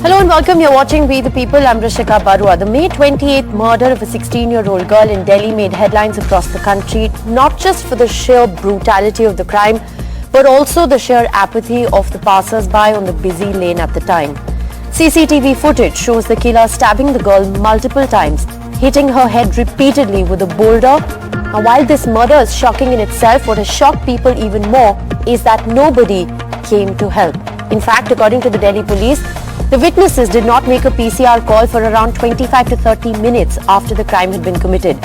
Hello and welcome. You're watching We the People. I'm Rishika Barua. The May 28th murder of a 16-year-old girl in Delhi made headlines across the country, not just for the sheer brutality of the crime, but also the sheer apathy of the passers-by on the busy lane at the time. CCTV footage shows the killer stabbing the girl multiple times, hitting her head repeatedly with a boulder. Now, while this murder is shocking in itself, what has shocked people even more is that nobody came to help. In fact, according to the Delhi police, the witnesses did not make a PCR call for around 25 to 30 minutes after the crime had been committed.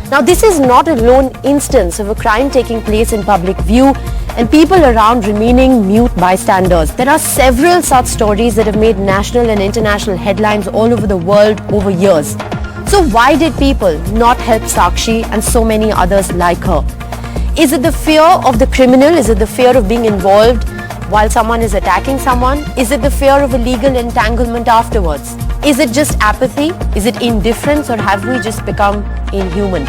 Now, this is not a lone instance of a crime taking place in public view and people around remaining mute bystanders. There are several such stories that have made national and international headlines all over the world over years. So why did people not help Sakshi and so many others like her? Is it the fear of the criminal? Is it the fear of being involved while someone is attacking someone? Is it the fear of a legal entanglement afterwards? Is it just apathy? Is it indifference, or have we just become inhuman?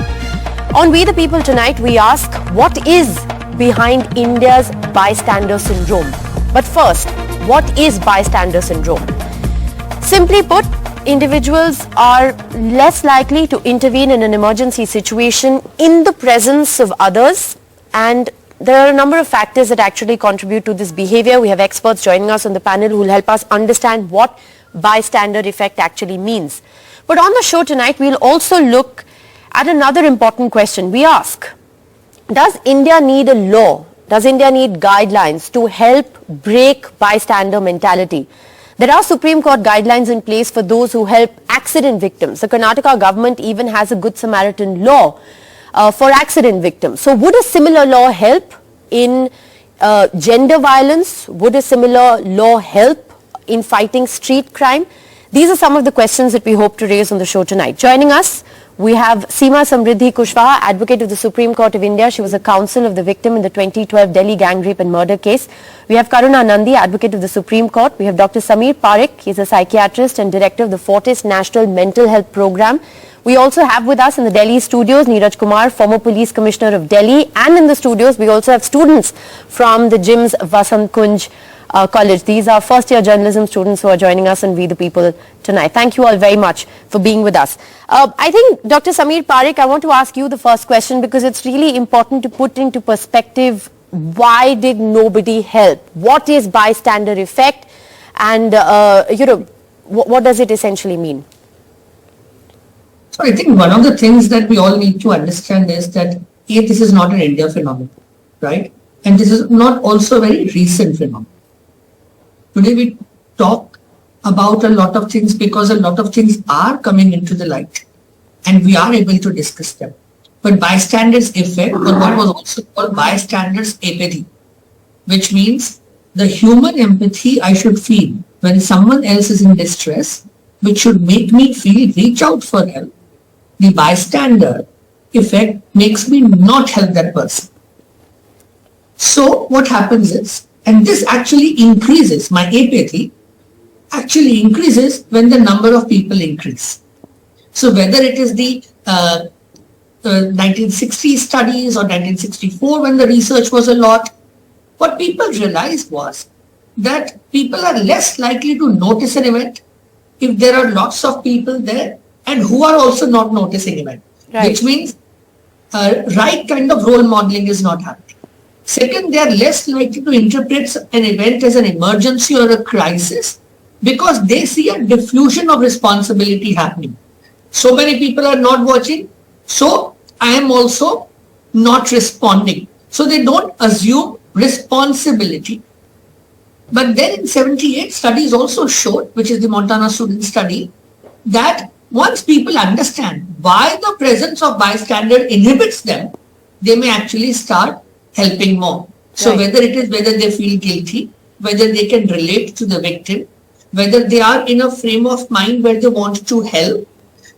On We the People tonight, we ask, what is behind India's bystander syndrome? But first, what is bystander syndrome? Simply put, individuals are less likely to intervene in an emergency situation in the presence of others, and there are a number of factors that actually contribute to this behavior. We have experts joining us on the panel who will help us understand what bystander effect actually means. But on the show tonight, we'll also look at another important question. We ask, does India need a law? Does India need guidelines to help break bystander mentality? There are Supreme Court guidelines in place for those who help accident victims. The Karnataka government even has a Good Samaritan law for accident victims. So would a similar law help in gender violence? Would a similar law help in fighting street crime? These are some of the questions that we hope to raise on the show tonight. Joining us, we have Seema Samriddhi Kushwaha, advocate of the Supreme Court of India. She was a counsel of the victim in the 2012 Delhi gang rape and murder case. We have Karuna Nandi, advocate of the Supreme Court. We have Dr. Sameer Parekh. He is a psychiatrist and director of the Fortis National Mental Health Program. We also have with us in the Delhi studios Neeraj Kumar, former police commissioner of Delhi, and in the studios we also have students from the JIMS Vasant Kunj College. These are first-year journalism students who are joining us on We the People tonight. Thank you all very much for being with us. I think, Dr. Sameer Parekh, I want to ask you the first question because it's really important to put into perspective, why did nobody help? What is bystander effect? And, what does it essentially mean? So I think one of the things that we all need to understand is that this is not an India phenomenon, right? And this is not also a very recent phenomenon. Today we talk about a lot of things because a lot of things are coming into the light and we are able to discuss them. But bystanders effect, or what was also called bystanders apathy, which means the human empathy I should feel when someone else is in distress, which should make me reach out for help. The bystander effect makes me not help that person. So what happens is, and this actually increases, my apathy actually increases when the number of people increase. So whether it is the 1960 studies or 1964 when the research was a lot, what people realized was that people are less likely to notice an event if there are lots of people there and who are also not noticing event, right. Which means right kind of role modeling is not happening. Second, they are less likely to interpret an event as an emergency or a crisis because they see a diffusion of responsibility happening. So many people are not watching, so I am also not responding. So they don't assume responsibility. But then in 78, studies also showed, which is the Montana student study, that once people understand why the presence of bystander inhibits them, they may actually start helping more. So right. Whether they feel guilty, whether they can relate to the victim, whether they are in a frame of mind where they want to help,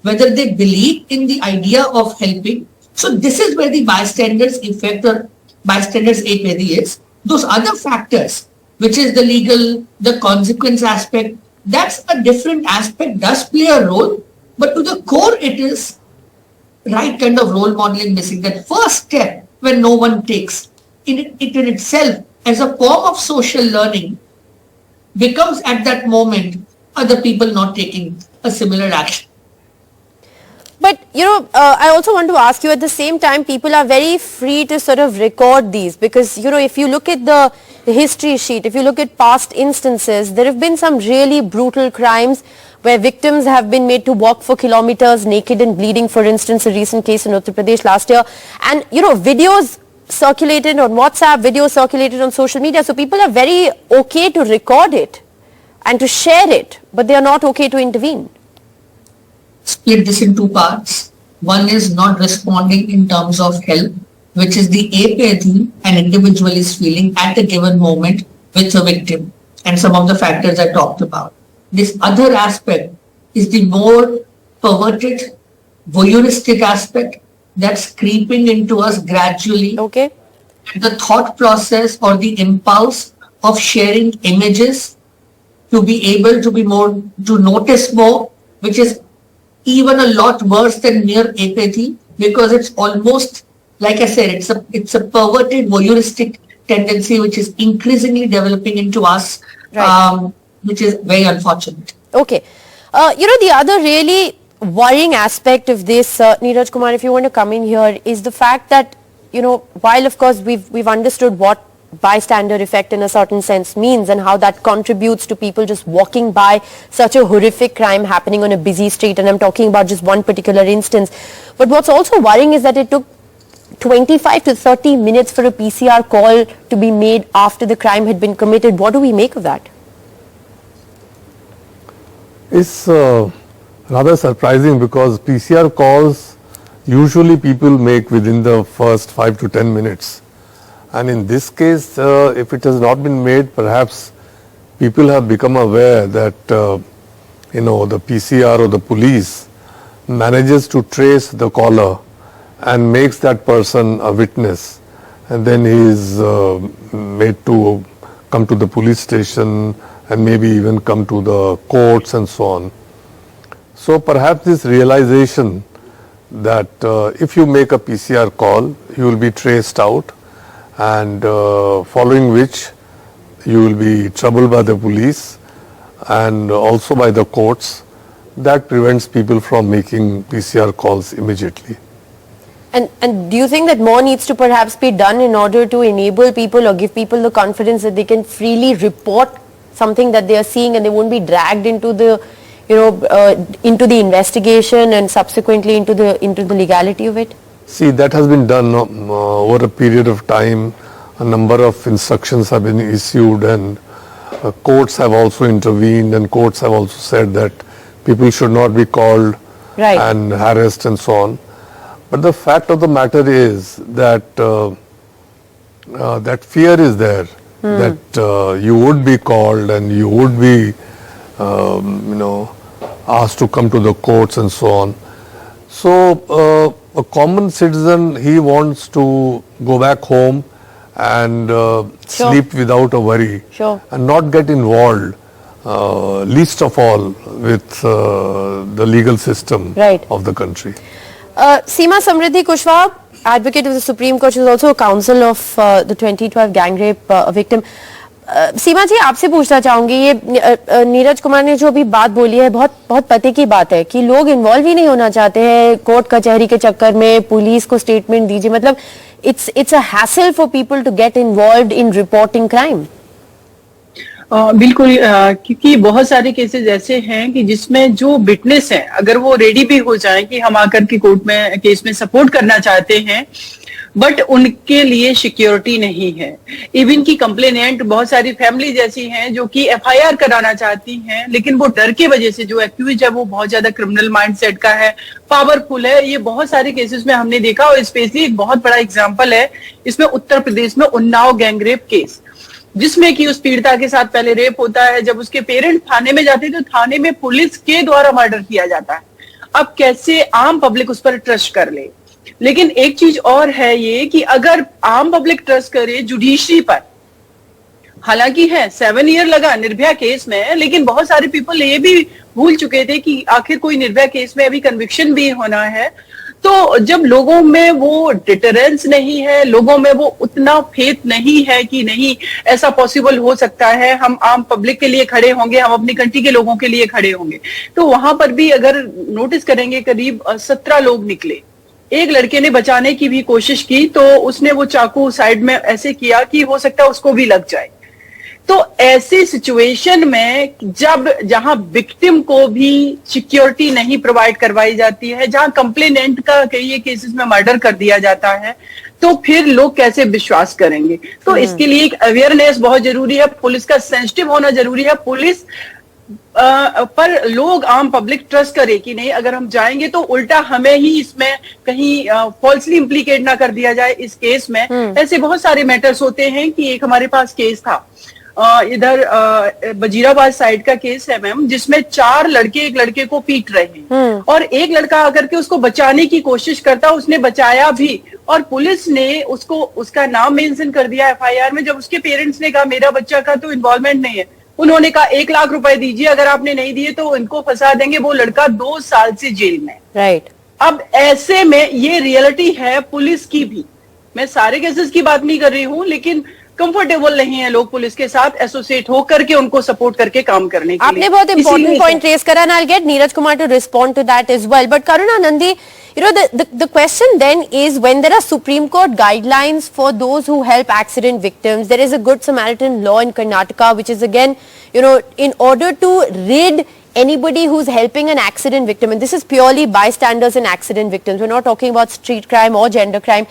whether they believe in the idea of helping. So this is where the bystanders effect or bystanders apathy is. Those other factors, which is the legal, the consequence aspect, that's a different aspect, does play a role, but to the core it is right kind of role modeling missing. That first step when no one takes, it in itself as a form of social learning becomes at that moment other people not taking a similar action. But, I also want to ask you, at the same time, people are very free to sort of record these because, if you look at the history sheet, if you look at past instances, there have been some really brutal crimes where victims have been made to walk for kilometers naked and bleeding. For instance, a recent case in Uttar Pradesh last year. And, videos circulated on WhatsApp, videos circulated on social media. So people are very okay to record it and to share it, but they are not okay to intervene. Split this in two parts. One is not responding in terms of help, which is the apathy an individual is feeling at a given moment with a victim, and some of the factors I talked about. This other aspect is the more perverted, voyeuristic aspect that's creeping into us gradually. Okay. And the thought process or the impulse of sharing images to be able to be more, to notice more, which is even a lot worse than mere apathy, because it's almost, like I said, it's a perverted voyeuristic tendency which is increasingly developing into us, right. Which is very unfortunate. Okay. The other really worrying aspect of this, Neeraj Kumar, if you want to come in here, is the fact that, while of course we've understood what bystander effect in a certain sense means and how that contributes to people just walking by such a horrific crime happening on a busy street, and I'm talking about just one particular instance. But what's also worrying is that it took 25 to 30 minutes for a PCR call to be made after the crime had been committed. What do we make of that? It's rather surprising because PCR calls usually people make within the first 5 to 10 minutes. And in this case, if it has not been made, perhaps people have become aware that, the PCR or the police manages to trace the caller and makes that person a witness. And then he is made to come to the police station and maybe even come to the courts and so on. So perhaps this realization that if you make a PCR call, you will be traced out, and following which you will be troubled by the police and also by the courts, that prevents people from making PCR calls immediately. And do you think that more needs to perhaps be done in order to enable people or give people the confidence that they can freely report something that they are seeing and they won't be dragged into the, into the investigation and subsequently into the legality of it? See, that has been done over a period of time. A number of instructions have been issued, and courts have also intervened, and courts have also said that people should not be called right. and harassed and so on. But the fact of the matter is that that fear is there, that you would be called and you would be, asked to come to the courts and so on. So a common citizen, he wants to go back home and sleep without a worry, and not get involved, least of all with the legal system right. of the country. Seema Samriddhi Kushwaha, advocate of the Supreme Court, is also a counsel of the 2012 gang rape victim. सीमा जी, आपसे पूछना चाहूंगी, ये नीरज कुमार ने जो अभी बात बोली है बहुत बहुत पते की बात है कि लोग इन्वॉल्व ही नहीं होना चाहते हैं कोर्ट कचहरी के चक्कर में, पुलिस को स्टेटमेंट दीजिए, मतलब it's a hassle for people to get involved in reporting crime. बिल्कुल, क्योंकि बहुत सारे केसेस ऐसे हैं कि जिसमें जो विटनेस हैं, अगर वो रेडी भी हो जाए कि हम आकर के कोर्ट में केस में सपोर्ट करना चाहते हैं, बट उनके लिए सिक्योरिटी नहीं है. इवन की कंप्लेनेंट बहुत सारी फैमिली जैसी हैं जो कि एफआईआर कराना चाहती हैं, लेकिन वो डर के वजह से, जो एक्यूज है वो बहुत ज्यादा क्रिमिनल माइंडसेट का है, पावरफुल है. ये बहुत सारे केसेस में हमने देखा, और स्पेशली एक बहुत बड़ा एग्जांपल है इसमें उत्तर प्रदेश में उन्नाव गैंगरेप केस, जिसमें कि उस पीड़िता के साथ पहले रेप होता है. जब उसके पेरेंट थाने में जाते हैं तो थाने में पुलिस के द्वारा मर्डर किया जाता है. अब कैसे आम पब्लिक उस पर ट्रस्ट कर ले? लेकिन एक चीज और है ये कि अगर आम पब्लिक ट्रस्ट करे जुडिशरी पर, हालांकि है 7 ईयर लगा निर्भया केस में, लेकिन बहुत सारे पीपल ये भी भूल चुके थे कि आखिर कोई निर्भया केस में अभी कन्विक्शन भी होना है. तो जब लोगों में वो डिटरेंस नहीं है, लोगों में वो उतना फेथ नहीं है कि नहीं ऐसा पॉसिबल हो सकता है, हम आम पब्लिक के लिए खड़े होंगे, हम अपनी कंट्री के लोगों के लिए खड़े होंगे, तो वहां पर भी अगर नोटिस करेंगे करीब 17 लोग निकले। एक लड़के ने बचाने की भी कोशिश की तो उसने वो चाकू साइड में ऐसे किया कि हो सकता है उसको भी लग जाए। तो ऐसी सिचुएशन में जब जहां विक्टिम को भी सिक्योरिटी नहीं प्रोवाइड करवाई जाती है, जहां कंप्लेनेंट का कई केसेस में मर्डर कर दिया जाता है, तो फिर लोग कैसे विश्वास करेंगे? तो इसके लिए एक अवेयरनेस बहुत जरूरी है, पुलिस का सेंसिटिव होना जरूरी है, पुलिस पर लोग आम पब्लिक ट्रस्ट करे कि नहीं अगर हम जाएंगे तो उल्टा हमें ही इसमें कहीं फॉल्सली इम्प्लीकेट ना कर दिया जाए इस केस में। ऐसे बहुत सारे मैटर्स होते हैं कि एक हमारे पास केस था इधर वजीराबाद साइड का केस है मैम, जिसमें 4 लड़के एक लड़के को पीट रहे हैं और एक लड़का आकर के उसको बचाने की कोशिश करता, उसने बचाया भी और पुलिस ने उसको उसका नाम मेंशन कर दिया एफआईआर में। जब उसके पेरेंट्स ने कहा मेरा बच्चा का तो इन्वॉल्वमेंट नहीं है, उन्होंने कहा 1 लाख रुपए दीजिए, अगर आपने नहीं दिए तो इनको फंसा देंगे। वो लड़का 2 साल से जेल में। राइट। अब ऐसे में ये रियलिटी है पुलिस की भी, मैं सारे केसेस की बात नहीं कर रही हूं, लेकिन कंफर्टेबल नहीं है लोग पुलिस के साथ एसोसिएट होकर के उनको सपोर्ट करके काम करने के लिए। आपने बहुत इंपॉर्टेंट पॉइंट रेज करा and I'll get Neeraj Kumar to respond to that as well. But Karuna Nandi, you know, the question then is, when there are Supreme Court guidelines for those who help accident victims, there is a Good Samaritan law in Karnataka, which is again, you know, in order to rid anybody who's helping an accident victim, and this is purely bystanders and accident victims, we're not talking about street crime or gender crime.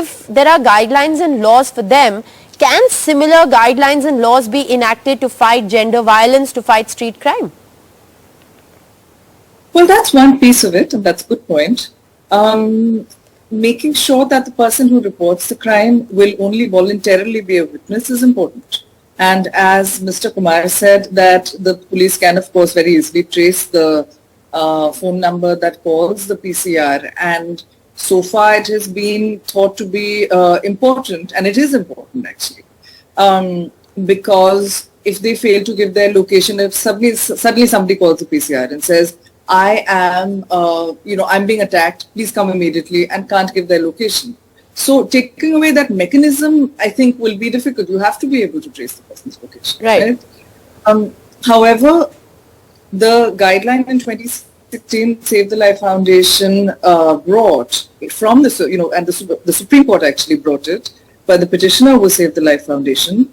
If there are guidelines and laws for them, can similar guidelines and laws be enacted to fight gender violence, to fight street crime? Well, that's one piece of it, and that's a good point. Making sure that the person who reports the crime will only voluntarily be a witness is important. And as Mr. Kumar said, that the police can, of course, very easily trace the phone number that calls the PCR. And so far it has been thought to be important, and it is important actually, because if they fail to give their location, if suddenly somebody calls the PCR and says, I am, I'm being attacked, please come immediately, and can't give their location. So taking away that mechanism, I think, will be difficult. You have to be able to trace the person's location. Right. However, the guideline in 2016 Save the Life Foundation brought from the, and the Supreme Court actually brought it, but the petitioner was Save the Life Foundation,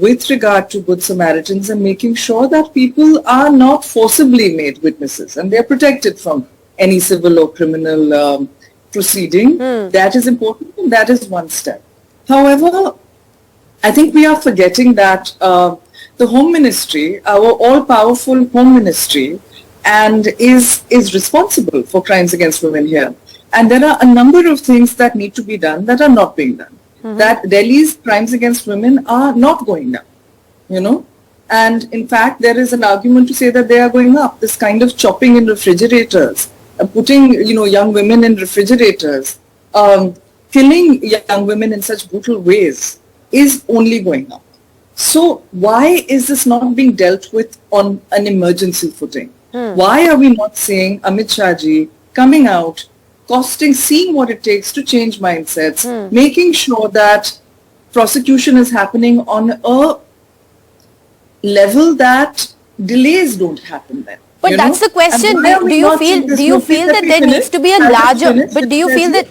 with regard to Good Samaritans and making sure that people are not forcibly made witnesses and they are protected from any civil or criminal proceeding. That is important, and that is one step. However, I think we are forgetting that the Home Ministry, our all-powerful Home Ministry, and is responsible for crimes against women here. And there are a number of things that need to be done that are not being done. That Delhi's crimes against women are not going down, And in fact, there is an argument to say that they are going up. This kind of chopping in refrigerators, putting, young women in refrigerators, killing young women in such brutal ways is only going up. So why is this not being dealt with on an emergency footing? Why are we not seeing Amit Shah ji coming out, seeing what it takes to change mindsets, making sure that prosecution is happening on a level that delays don't happen then? But that's the question. Do you feel that there needs to be a larger, but do you feel that...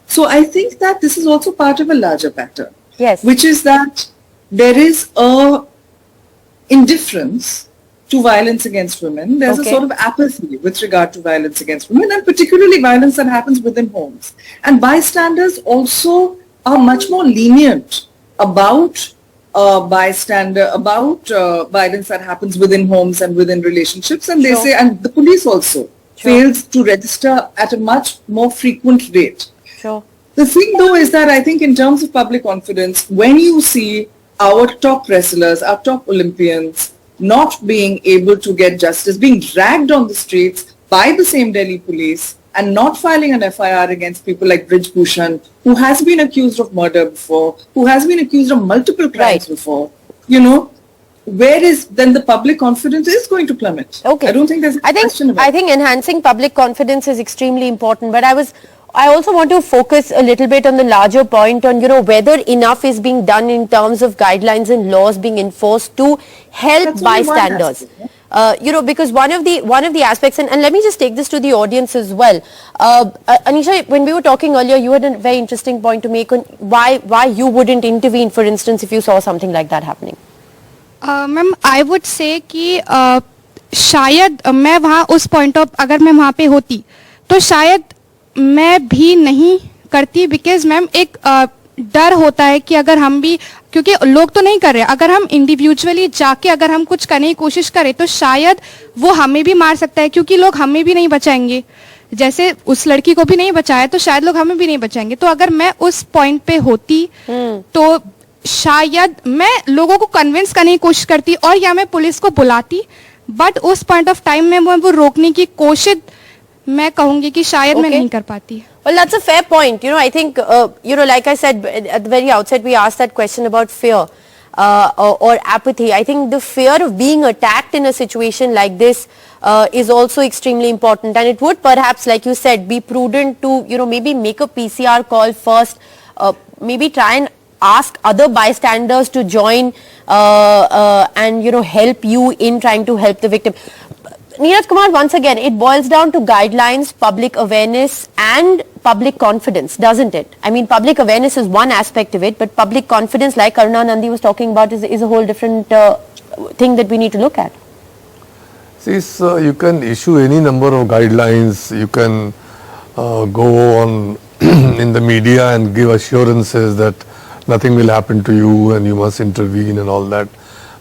So I think that this is also part of a larger pattern. Yes. Which is that there is a indifference to violence against women. There's a sort of apathy with regard to violence against women, and particularly violence that happens within homes. And bystanders also are much more lenient about violence that happens within homes and within relationships. And they say, and the police also fails to register at a much more frequent rate. Sure. The thing though is that I think in terms of public confidence, when you see our top wrestlers, our top Olympians not being able to get justice, being dragged on the streets by the same Delhi police and not filing an FIR against people like Brij Bhushan, who has been accused of murder before, who has been accused of multiple crimes before, then the public confidence is going to plummet. Okay. I don't think there's a question about I think enhancing public confidence is extremely important, but I also want to focus a little bit on the larger point on, whether enough is being done in terms of guidelines and laws being enforced to help That's only one bystanders. aspect, Because one of the aspects, and let me just take this to the audience as well. Anisha, when we were talking earlier, you had a very interesting point to make on why you wouldn't intervene, for instance, if you saw something like that happening. Ma'am I would say कि शायद मैं वहाँ उस point of अगर मैं वहाँ पे होती तो शायद मैं भी नहीं करती, बिकॉज मैम एक डर होता है कि अगर हम भी, क्योंकि लोग तो नहीं कर रहे, अगर हम इंडिविजुअली जाके अगर हम कुछ करने की कोशिश करें तो शायद वो हमें भी मार सकता है, क्योंकि लोग हमें भी नहीं बचाएंगे, जैसे उस लड़की को भी नहीं बचाया तो शायद लोग हमें भी नहीं बचाएंगे. तो अगर मैं उस पॉइंट पे होती तो शायद मैं लोगों को कन्विंस करने की कोशिश करती और या मैं पुलिस को बुलाती, बट उस पॉइंट ऑफ टाइम में वो रोकने की कोशिश मैं कहूंगी कि शायद मैं नहीं कर पाती. Well, that's a fair point. I think, like I said at the very outset, we asked that question about fear or apathy. I think the fear of being attacked in a situation like this is also extremely important. And it would perhaps, like you said, be prudent to, maybe make a PCR call first, maybe try and ask other bystanders to join and, help you in trying to help the victim. Neeraj Kumar, once again, it boils down to guidelines, public awareness and public confidence, doesn't it? I mean, public awareness is one aspect of it, but public confidence, like Karuna Nandi was talking about, is a whole different thing that we need to look at. See, you can issue any number of guidelines, you can go on in the media and give assurances that nothing will happen to you and you must intervene and all that.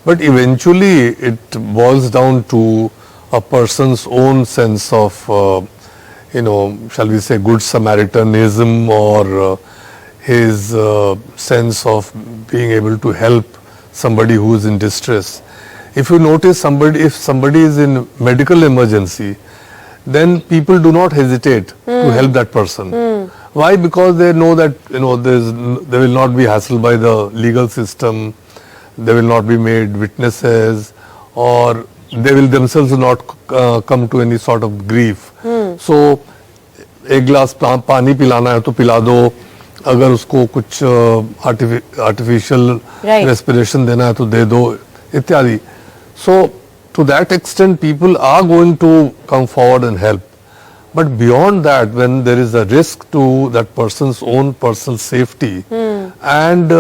But eventually it boils down to a person's own sense of, shall we say, good Samaritanism or his sense of being able to help somebody who is in distress. If you notice if somebody is in medical emergency, then people do not hesitate to help that person. Why? Because they know that, they will not be hassled by the legal system, they will not be made witnesses, or they will themselves not come to any sort of grief. So, एक गिलास पानी पिलाना है तो पिला दो, अगर उसको कुछ artificial respiration देना है तो दे दो, इत्यादि. So, to that extent, people are going to come forward and help. But beyond that, when there is a risk to that person's own personal safety and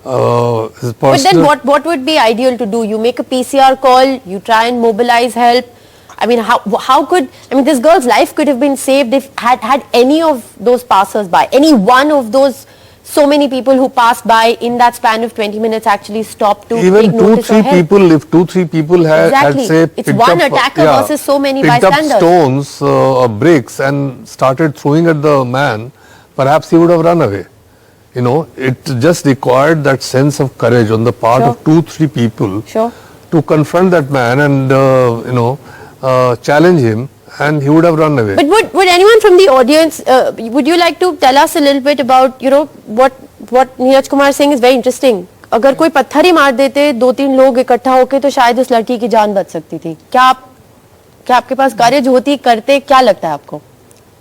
his personal... But then what would be ideal to do? You make a PCR call, you try and mobilize help. I mean, how could... I mean, this girl's life could have been saved if had any of those passers-by, any one of those so many people who passed by in that span of 20 minutes actually stopped to even take notice or help. People, if 2-3 people had say it's one attacker versus so many picked bystanders. up stones or bricks and started throwing at the man, perhaps he would have run away. It just required that sense of courage on the part of 2-3 people to confront that man and challenge him, and he would have run away. But would anyone from the audience, would you like to tell us a little bit about, what Neeraj Kumar is saying is very interesting. अगर कोई पत्थर ही मार देते 2-3 लोग इकट्ठा होके तो शायद उस लड़की की जान बच सकती थी. क्या आपके पास करेज होती, करते, क्या लगता है आपको?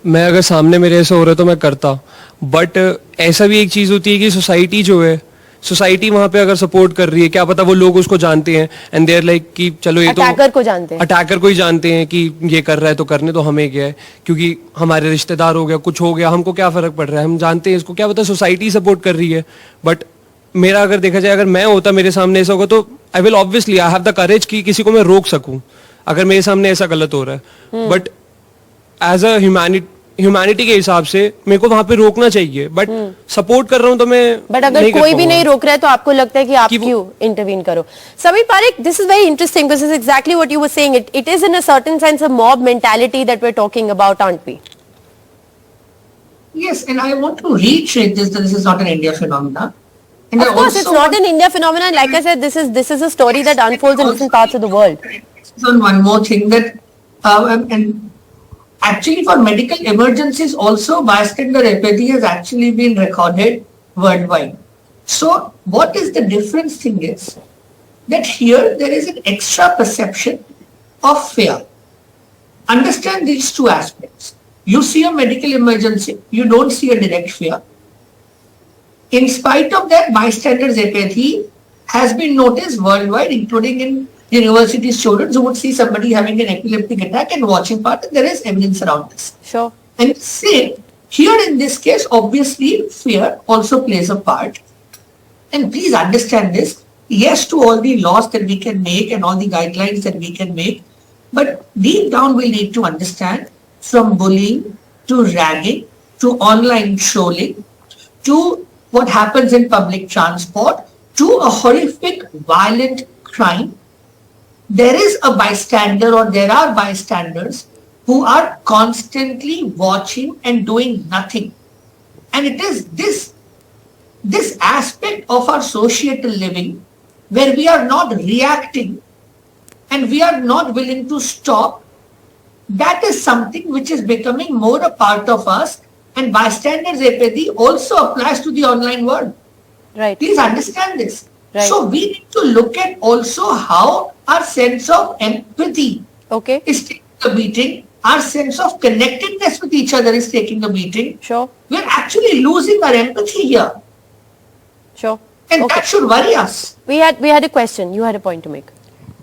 मैं अगर सामने मेरे ऐसा हो रहा है तो मैं करता, बट ऐसा भी एक चीज होती है कि सोसाइटी जो है, सोसाइटी वहां पे अगर सपोर्ट कर रही है, क्या पता वो लोग उसको जानते हैं एंड देयर लाइक कि चलो ये तो अटैकर को ही जानते हैं कि ये कर रहा है तो करने तो हमें क्या है, क्योंकि हमारे रिश्तेदार हो गया, कुछ हो गया, हमको क्या फर्क पड़ रहा है, हम जानते हैं इसको, क्या पता सोसाइटी सपोर्ट कर रही है. बट मेरा अगर देखा जाए, अगर मैं होता, मेरे सामने ऐसा होगा तो I will obviously I have the courage कि किसी को मैं रोक सकूं अगर मेरे सामने ऐसा गलत हो रहा है. बट एज अ ह्यूमैनिटी के हिसाब से मेरे को वहां पे रोकना चाहिए, बट सपोर्ट कर रहा हूं तो मैं बट अगर कोई भी नहीं रोक रहा है तो आपको लगता है कि आप क्यों इंटरवीन करो? Sameer Parekh, this is very interesting. This is exactly what you were saying. It is in a certain sense a mob mentality that we are talking about, aren't we? Yes, and I want to reiterate this, that this is not an India phenomenon. And of course, it's not an India phenomenon. Like I said, this is a story that unfolds in different parts of the world. On one more thing, that and actually for medical emergencies also, bystander apathy has actually been recorded worldwide. So what is the difference thing is, that here there is an extra perception of fear. Understand these two aspects. You see a medical emergency, you don't see a direct fear. In spite of that, bystanders' apathy has been noticed worldwide, including in university students who would see somebody having an epileptic attack and watching part, and there is evidence around this. Sure. And same, here in this case, obviously fear also plays a part. And please understand this, yes to all the laws that we can make and all the guidelines that we can make, but deep down we need to understand, from bullying to ragging to online trolling to what happens in public transport to a horrific violent crime, there is a bystander or there are bystanders who are constantly watching and doing nothing. And it is this aspect of our societal living where we are not reacting and we are not willing to stop, that is something which is becoming more a part of us, and bystanders' apathy also applies to the online world. Right. Please understand this. Right. So we need to look at also how our sense of empathy is taking a beating, our sense of connectedness with each other is taking a beating. Sure. We're actually losing our empathy here. Sure. And that should worry us. We had a question. You had a point to make.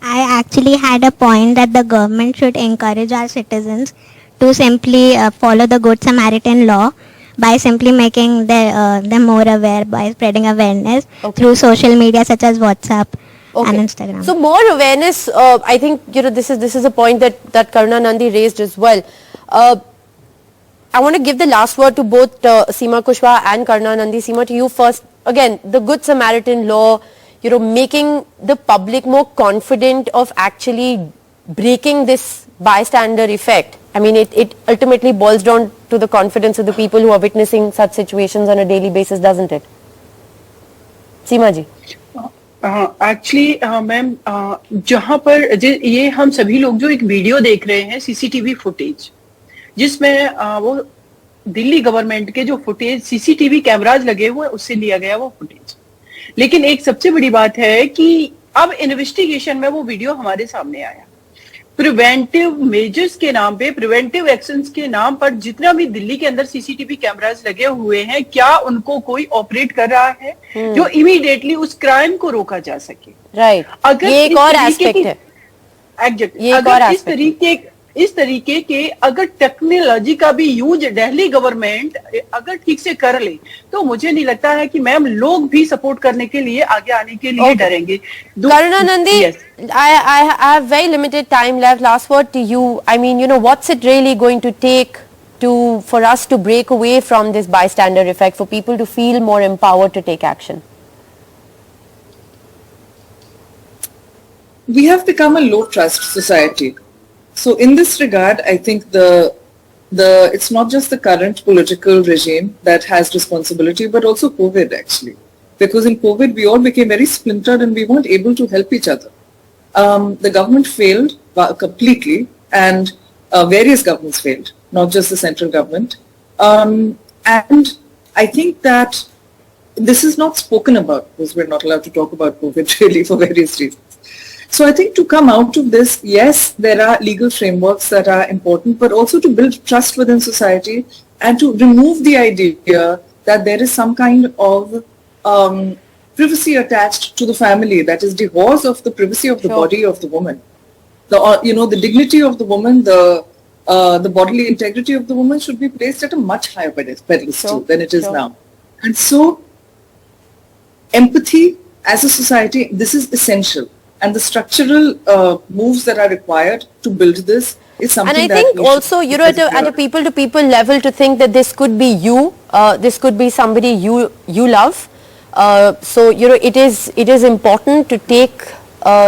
I actually had a point that the government should encourage our citizens to simply follow the Good Samaritan law by simply making them more aware, by spreading awareness through social media such as WhatsApp and Instagram. So more awareness, I think, this is a point that Karuna Nandi raised as well. I want to give the last word to both Seema Kushwaha and Karuna Nandi. Seema, to you first. Again, the Good Samaritan law, making the public more confident of actually breaking this bystander effect. I mean, it ultimately boils down to the confidence of the people who are witnessing such situations on a daily basis, doesn't it? Seema ji. Actually ma'am जहां पर ये हम सभी लोग जो एक video देख रहे हैं सीसीटीवी फुटेज, जिसमें वो दिल्ली गवर्नमेंट के जो फुटेज सीसीटीवी कैमराज लगे हुए उससे लिया गया वो फुटेज, लेकिन एक सबसे बड़ी बात है कि अब इन्वेस्टिगेशन में वो वीडियो हमारे सामने आया। प्रिवेंटिव मेजर्स के नाम पे, प्रिवेंटिव एक्शंस के नाम पर जितना भी दिल्ली के अंदर सीसीटीवी कैमरास लगे हुए हैं, क्या उनको कोई ऑपरेट कर रहा है जो इमीडिएटली उस क्राइम को रोका जा सके? राइट। अगर ये एक और एस्पेक्ट है। एग्जैक्टली। अगर इस तरीके के अगर टेक्नोलॉजी का भी यूज दिल्ली गवर्नमेंट अगर ठीक से कर ले, तो मुझे नहीं लगता है कि मैम लोग भी सपोर्ट करने के लिए आगे आने के लिए डरेंगे। Karuna Nandi, I have very limited time left. Last word to you. I mean, what's it really going to take for us to break away from this bystander effect, for people to feel more empowered to take action? We have become a low trust society. So in this regard, I think it's not just the current political regime that has responsibility, but also COVID actually. Because in COVID, we all became very splintered and we weren't able to help each other. The government failed completely, and various governments failed, not just the central government. And I think that this is not spoken about because we're not allowed to talk about COVID really for various reasons. So I think to come out of this, yes, there are legal frameworks that are important, but also to build trust within society and to remove the idea that there is some kind of privacy attached to the family that is divorce of the privacy of the body of the woman. The dignity of the woman, the bodily integrity of the woman should be placed at a much higher pedestal than it is now. And so empathy as a society, this is essential. And the structural moves that are required to build this is something and I think also, at a people-to-people level, to think that this could be you, this could be somebody you love. So, it is important to take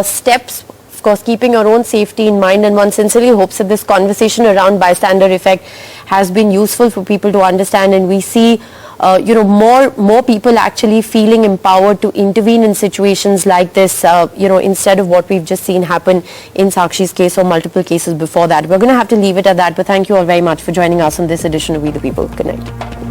steps, of course, keeping your own safety in mind. And one sincerely hopes that this conversation around bystander effect has been useful for people to understand, and we see more people actually feeling empowered to intervene in situations like this, instead of what we've just seen happen in Sakshi's case or multiple cases before that. We're going to have to leave it at that, but thank you all very much for joining us on this edition of We the People. Good night.